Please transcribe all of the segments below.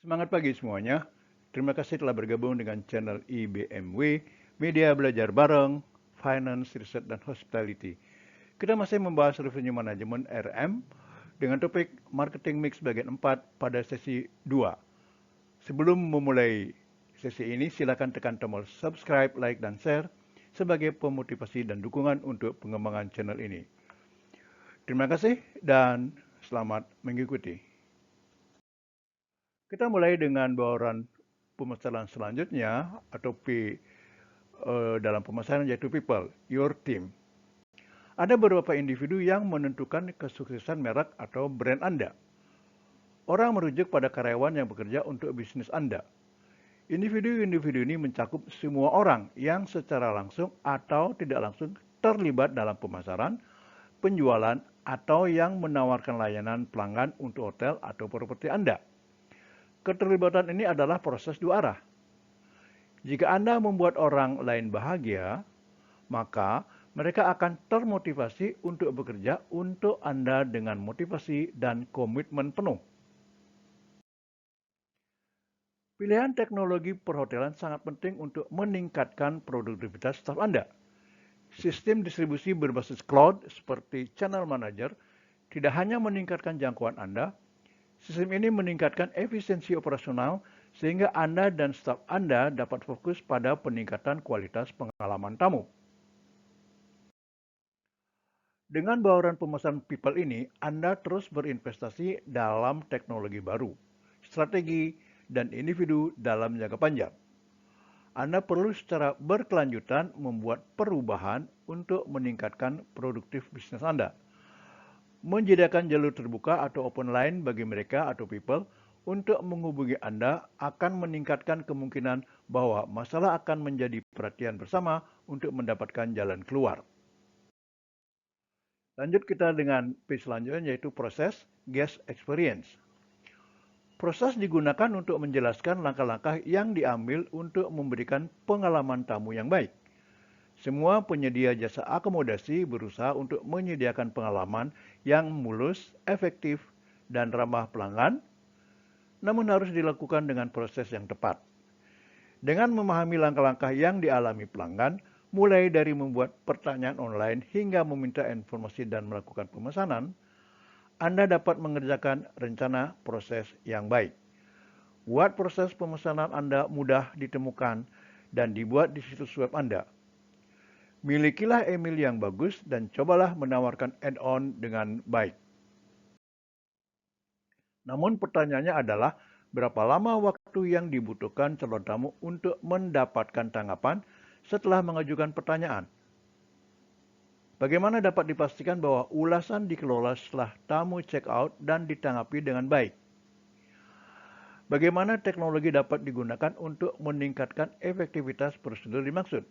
Semangat pagi semuanya. Terima kasih telah bergabung dengan channel IBMW, Media Belajar Bareng, Finance, Research, dan Hospitality. Kita masih membahas revenue management RM dengan topik marketing mix bagian 4 pada sesi 2. Sebelum memulai sesi ini, silakan tekan tombol subscribe, like, dan share sebagai pemotivasi dan dukungan untuk pengembangan channel ini. Terima kasih dan selamat mengikuti. Kita mulai dengan bauran pemasaran selanjutnya atau P dalam pemasaran yaitu people, your team. Ada beberapa individu yang menentukan kesuksesan merek atau brand Anda. Orang merujuk pada karyawan yang bekerja untuk bisnis Anda. Individu-individu ini mencakup semua orang yang secara langsung atau tidak langsung terlibat dalam pemasaran, penjualan, atau yang menawarkan layanan pelanggan untuk hotel atau properti Anda. Keterlibatan ini adalah proses dua arah. Jika Anda membuat orang lain bahagia, maka mereka akan termotivasi untuk bekerja untuk Anda dengan motivasi dan komitmen penuh. Pilihan teknologi perhotelan sangat penting untuk meningkatkan produktivitas staf Anda. Sistem distribusi berbasis cloud seperti Channel Manager tidak hanya meningkatkan jangkauan Anda, sistem ini meningkatkan efisiensi operasional sehingga Anda dan staf Anda dapat fokus pada peningkatan kualitas pengalaman tamu. Dengan bauran pemesan people ini, Anda terus berinvestasi dalam teknologi baru, strategi, dan individu dalam jangka panjang. Anda perlu secara berkelanjutan membuat perubahan untuk meningkatkan produktif bisnis Anda. Menyediakan jalur terbuka atau open line bagi mereka atau people untuk menghubungi Anda akan meningkatkan kemungkinan bahwa masalah akan menjadi perhatian bersama untuk mendapatkan jalan keluar. Lanjut kita dengan page selanjutnya yaitu proses guest experience. Proses digunakan untuk menjelaskan langkah-langkah yang diambil untuk memberikan pengalaman tamu yang baik. Semua penyedia jasa akomodasi berusaha untuk menyediakan pengalaman yang mulus, efektif, dan ramah pelanggan, namun harus dilakukan dengan proses yang tepat. Dengan memahami langkah-langkah yang dialami pelanggan, mulai dari membuat pertanyaan online hingga meminta informasi dan melakukan pemesanan, Anda dapat mengerjakan rencana proses yang baik. Buat proses pemesanan Anda mudah ditemukan dan dibuat di situs web Anda. Milikilah email yang bagus dan cobalah menawarkan add-on dengan baik. Namun pertanyaannya adalah, berapa lama waktu yang dibutuhkan calon tamu untuk mendapatkan tanggapan setelah mengajukan pertanyaan? Bagaimana dapat dipastikan bahwa ulasan dikelola setelah tamu check out dan ditanggapi dengan baik? Bagaimana teknologi dapat digunakan untuk meningkatkan efektivitas prosedur dimaksud?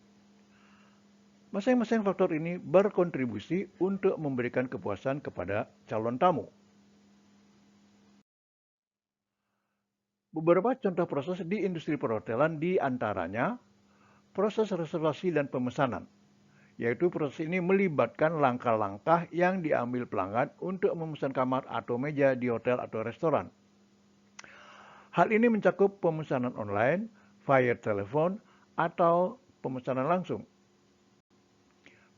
Masing-masing faktor ini berkontribusi untuk memberikan kepuasan kepada calon tamu. Beberapa contoh proses di industri perhotelan di antaranya proses reservasi dan pemesanan, yaitu proses ini melibatkan langkah-langkah yang diambil pelanggan untuk memesan kamar atau meja di hotel atau restoran. Hal ini mencakup pemesanan online, via telepon, atau pemesanan langsung.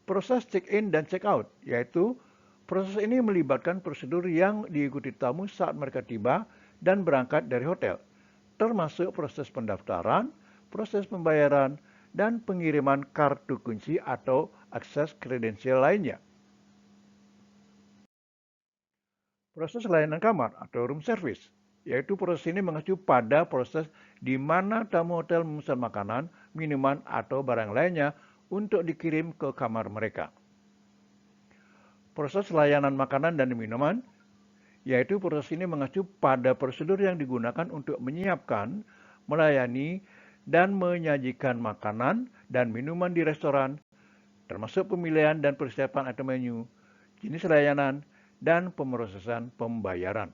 Proses check-in dan check-out, yaitu proses ini melibatkan prosedur yang diikuti tamu saat mereka tiba dan berangkat dari hotel, termasuk proses pendaftaran, proses pembayaran, dan pengiriman kartu kunci atau akses kredensial lainnya. Proses layanan kamar atau room service, yaitu proses ini mengacu pada proses di mana tamu hotel memesan makanan, minuman, atau barang lainnya untuk dikirim ke kamar mereka. Proses layanan makanan dan minuman, yaitu proses ini mengacu pada prosedur yang digunakan untuk menyiapkan, melayani, dan menyajikan makanan dan minuman di restoran, termasuk pemilihan dan persiapan item menu, jenis layanan, dan pemrosesan pembayaran.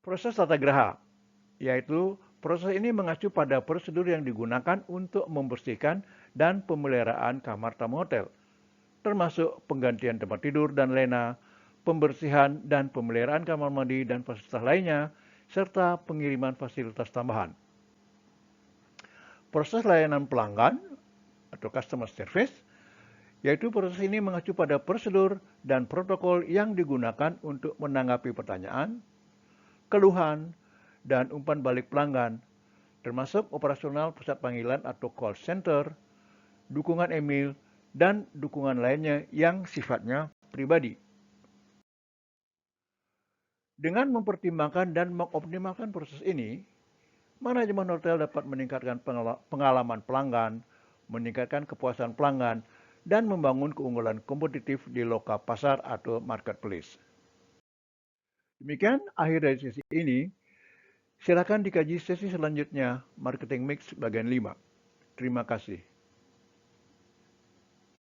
Proses tata geraha, yaitu proses ini mengacu pada prosedur yang digunakan untuk membersihkan dan pemeliharaan kamar tamu hotel, termasuk penggantian tempat tidur dan lena, pembersihan dan pemeliharaan kamar mandi dan fasilitas lainnya, serta pengiriman fasilitas tambahan. Proses layanan pelanggan atau customer service, yaitu proses ini mengacu pada prosedur dan protokol yang digunakan untuk menanggapi pertanyaan, keluhan, dan umpan balik pelanggan, termasuk operasional pusat panggilan atau call center, dukungan email, dan dukungan lainnya yang sifatnya pribadi. Dengan mempertimbangkan dan mengoptimalkan proses ini, manajemen hotel dapat meningkatkan pengalaman pelanggan, meningkatkan kepuasan pelanggan, dan membangun keunggulan kompetitif di lokal pasar atau marketplace. Demikian akhir dari sesi ini. Silakan dikaji sesi selanjutnya, Marketing Mix bagian 5. Terima kasih.